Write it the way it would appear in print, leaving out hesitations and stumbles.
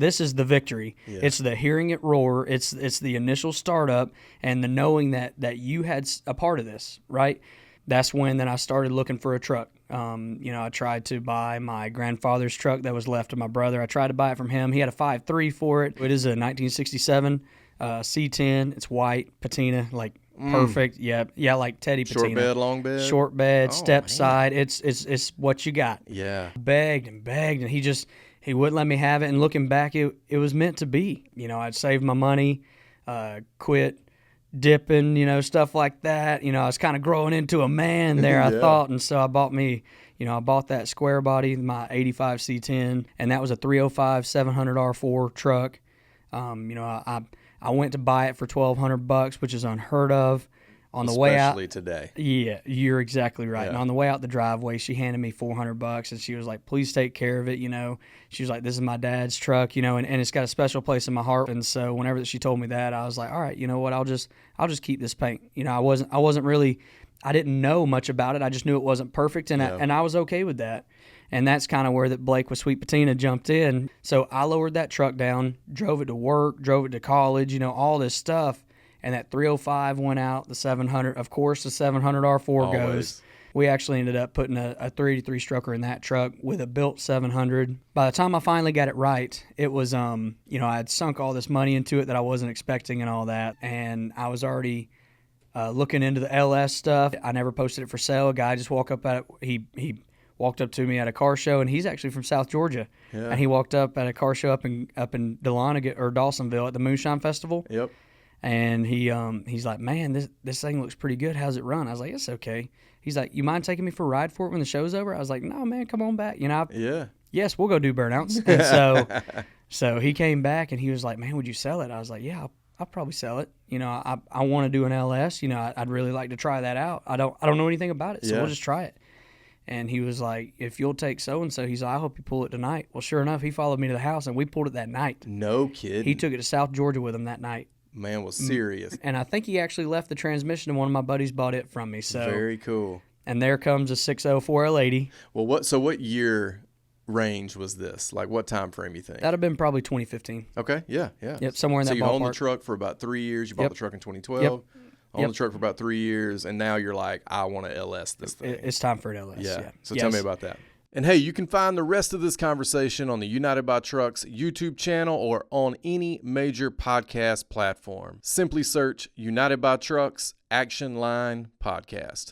This is the victory. Yeah. It's the hearing it roar. It's the initial startup and the knowing that you had a part of this, right? That's when then I started looking for a truck. I tried to buy my grandfather's truck that was left to my brother. I tried to buy it from him. He had a 5.3 for it. It is a 1967 C10. It's white, patina, like perfect. Yeah, like Teddy patina. Short bed, long bed? Short bed, Oh, step man. side. It's what you got. Yeah. Begged, and he wouldn't let me have it. And looking back, it was meant to be. I'd saved my money, quit dipping, stuff like that. I was kind of growing into a man there, I thought. And so I bought that square body, my 85 C10, and that was a 305 700 R4 truck. I went to buy it for $1,200, which is unheard of. On the way out, especially today. Yeah, you're exactly right. Yeah. And on the way out the driveway, she handed me $400, and she was like, "Please take care of it." She was like, "This is my dad's truck," and it's got a special place in my heart. And so whenever she told me that, I was like, "All right, you know what? I'll just keep this paint." I wasn't really, I didn't know much about it. I just knew it wasn't perfect, and I was okay with that. And that's kind of where that Blake with Sweet Patina jumped in. So I lowered that truck down, drove it to work, drove it to college, all this stuff. And that 305 went out, the 700. Of course, the 700 R4 goes. We actually ended up putting a 383 stroker in that truck with a built 700. By the time I finally got it right, it was, I had sunk all this money into it that I wasn't expecting and all that. And I was already looking into the LS stuff. I never posted it for sale. A guy just walked up at it. He walked up to me at a car show, and he's actually from South Georgia. Yeah. And he walked up at a car show up in Dahlonega or Dawsonville at the Moonshine Festival. Yep. And he's like, "Man, this thing looks pretty good. How's it run?" I was like, "It's okay." He's like, "You mind taking me for a ride for it when the show's over?" I was like, "No, man, come on back." Yeah. Yes, we'll go do burnouts. And so he came back and he was like, "Man, would you sell it?" I was like, "Yeah, I'll probably sell it. I want to do an LS. I'd really like to try that out. I don't know anything about it, so we'll just try it." And he was like, "If you'll take so-and-so," he's like, "I hope you pull it tonight." Well, sure enough, he followed me to the house and we pulled it that night. No kidding. He took it to South Georgia with him that night. Man was serious. And I think he actually left the transmission, and one of my buddies bought it from me. So very cool. And there comes a 604 L80. Well, what year range was this? Like, what time frame you think? That'd have been probably 2015. Okay, yeah. Yep, somewhere in that ballpark. So you owned the truck for about 3 years. You bought the truck in 2012. Owned the truck for about 3 years, and now you're like, I want to LS this thing. It's time for an LS. Yeah. So tell me about that. And hey, you can find the rest of this conversation on the United by Trucks YouTube channel or on any major podcast platform. Simply search United by Trucks Action Line Podcast.